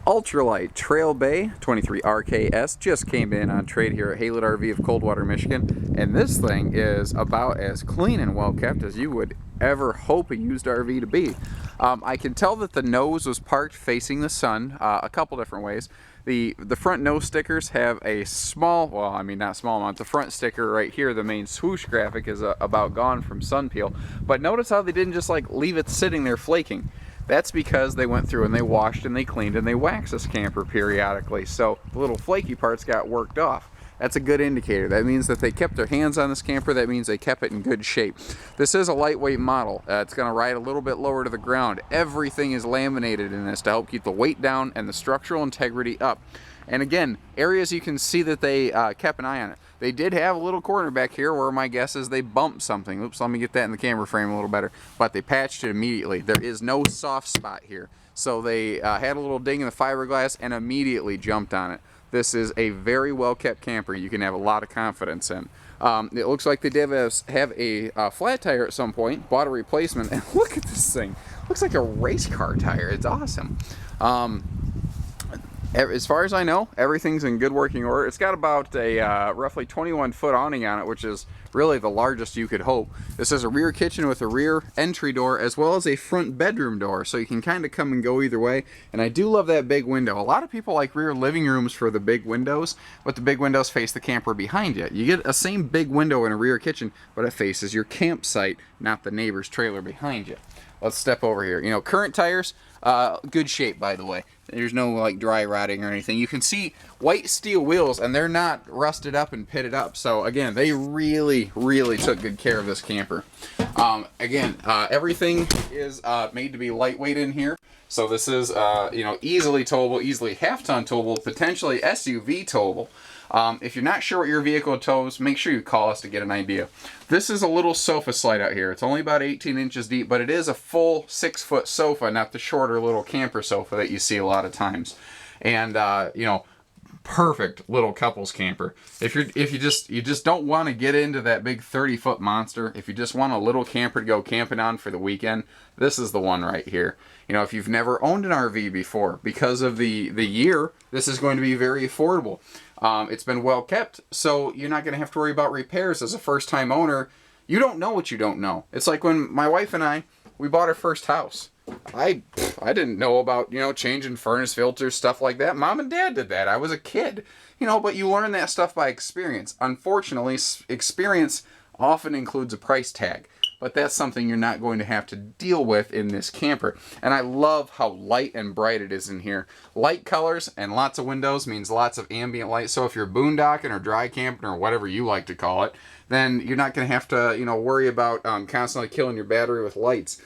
Ultralite Trail Bay 23 RKS just came in on trade here at Haylet RV of Coldwater, Michigan, and this thing is about as clean and well kept as you would ever hope a used RV to be. I can tell that the nose was parked facing the sun a couple different ways. The front nose stickers have a small, well, I mean not small amount, the front sticker right here, the main swoosh graphic is about gone from sun peel, but notice how they didn't just like leave it sitting there flaking. That's because they went through and they washed and they cleaned and they waxed this camper periodically, so the little flaky parts got worked off. That's a good indicator. That means that they kept their hands on this camper. That means they kept it in good shape. This is a lightweight model. It's going to ride a little bit lower to the ground. Everything is laminated in this to help keep the weight down and the structural integrity up. And again, areas you can see that they kept an eye on it. They did have a little corner back here where my guess is they bumped something. Oops, let me get that in the camera frame a little better. But they patched it immediately. There is no soft spot here. So they had a little ding in the fiberglass and immediately jumped on it. This is a very well kept camper you can have a lot of confidence in. It looks like they did have a flat tire at some point, bought a replacement, and look at this thing. Looks like a race car tire. It's awesome. As far as I know, everything's in good working order. It's got about a roughly 21-foot awning on it, which is really the largest you could hope. This is a rear kitchen with a rear entry door as well as a front bedroom door, so you can kind of come and go either way. And I do love that big window. A lot of people like rear living rooms for the big windows, but the big windows face the camper behind you. You get a same big window in a rear kitchen, but it faces your campsite, not the neighbor's trailer behind you. Let's step over here. You know, current tires, good shape, by the way. There's no like dry rotting or anything. You can see white steel wheels and they're not rusted up and pitted up. So again, they really took good care of this camper. Everything is made to be lightweight in here. So this is, you know, easily towable, easily half-ton towable, potentially SUV towable. If you're not sure what your vehicle tows, make sure you call us to get an idea. This is a little sofa slide out here. It's only about 18 inches deep, but it is a full 6-foot sofa, not the shorter little camper sofa that you see a lot of times. And, you know, perfect little couples camper. If you just don't want to get into that big 30-foot monster, if you just want a little camper to go camping on for the weekend, this is the one right here. You know, if you've never owned an RV before, because of the year, this is going to be very affordable. It's been well kept, so you're not going to have to worry about repairs as a first-time owner. You don't know what you don't know. It's like when my wife and we bought our first house. I didn't know about, you know, changing furnace filters, stuff like that. Mom and Dad did that. I was a kid. You know, but you learn that stuff by experience. Unfortunately, experience often includes a price tag. But that's something you're not going to have to deal with in this camper. And I love how light and bright it is in here. Light colors and lots of windows means lots of ambient light. So if you're boondocking or dry camping or whatever you like to call it, then you're not going to have to, you know, worry about constantly killing your battery with lights.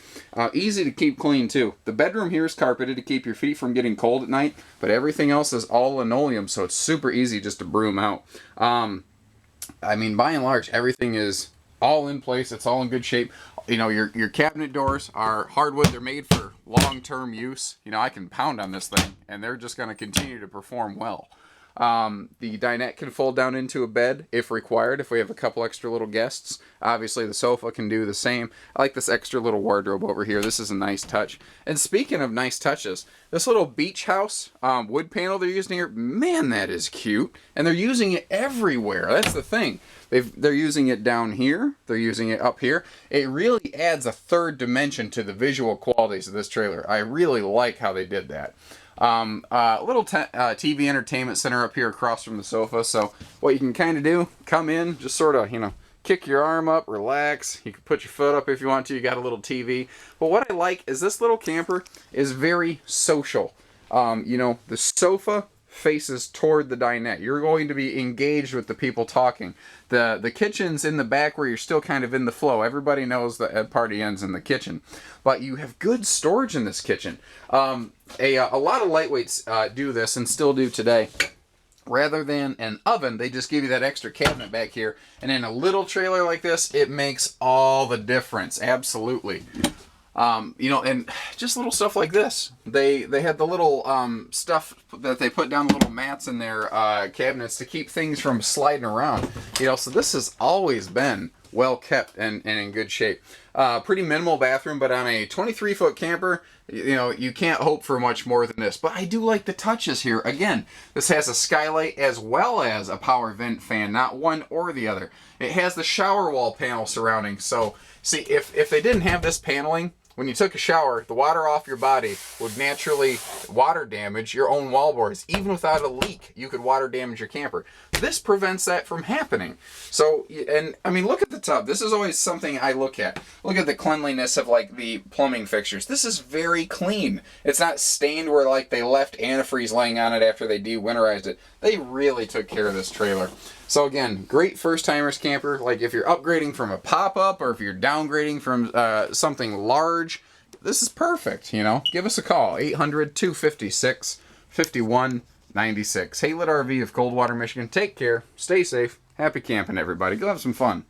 Easy to keep clean too. The bedroom here is carpeted to keep your feet from getting cold at night, but everything else is all linoleum, so it's super easy just to broom out. I mean, by and large, everything is all in place. It's all in good shape. You know, your cabinet doors are hardwood. They're made for long-term use. You know, I can pound on this thing and they're just going to continue to perform well. The dinette can fold down into a bed if required, if we have a couple extra little guests. Obviously the sofa can do the same. I like this extra little wardrobe over here. This is a nice touch. And speaking of nice touches, this little beach house wood panel they're using here, man, that is cute. And they're using it everywhere. That's the thing. They're using it down here. They're using it up here. It really adds a third dimension to the visual qualities of this trailer. I really like how they did that. Little TV entertainment center up here across from the sofa. So what you can kind of do, come in, just sort of, you know, kick your arm up, relax. You can put your foot up if you want to. You got a little TV. But what I like is this little camper is very social. You know, the sofa faces toward the dinette. You're going to be engaged with the people talking. The kitchen's in the back where you're still kind of in the flow. Everybody knows the party ends in the kitchen. But you have good storage in this kitchen. A lot of lightweights do this and still do today. Rather than an oven, they just give you that extra cabinet back here. And in a little trailer like this, it makes all the difference. Absolutely. You know, and just little stuff like this. They had the little stuff that they put down, the little mats in their cabinets to keep things from sliding around. You know, so this has always been well kept and in good shape. Pretty minimal bathroom, but on a 23-foot camper, you know, you can't hope for much more than this. But I do like the touches here. Again, this has a skylight as well as a power vent fan, not one or the other. It has the shower wall panel surrounding. So, see, if they didn't have this paneling, when you took a shower, the water off your body would naturally water damage your own wallboards. Even without a leak, you could water damage your camper. This prevents that from happening. So, and I mean, look at the tub. This is always something I look at. Look at the cleanliness of like the plumbing fixtures. This is very clean. It's not stained where like they left antifreeze laying on it after they de-winterized it. They really took care of this trailer. So again, great first-timers camper. Like if you're upgrading from a pop-up or if you're downgrading from something large, this is perfect, you know. Give us a call, 800-256-5196. Haylet RV of Coldwater, Michigan. Take care, stay safe, happy camping, everybody. Go have some fun.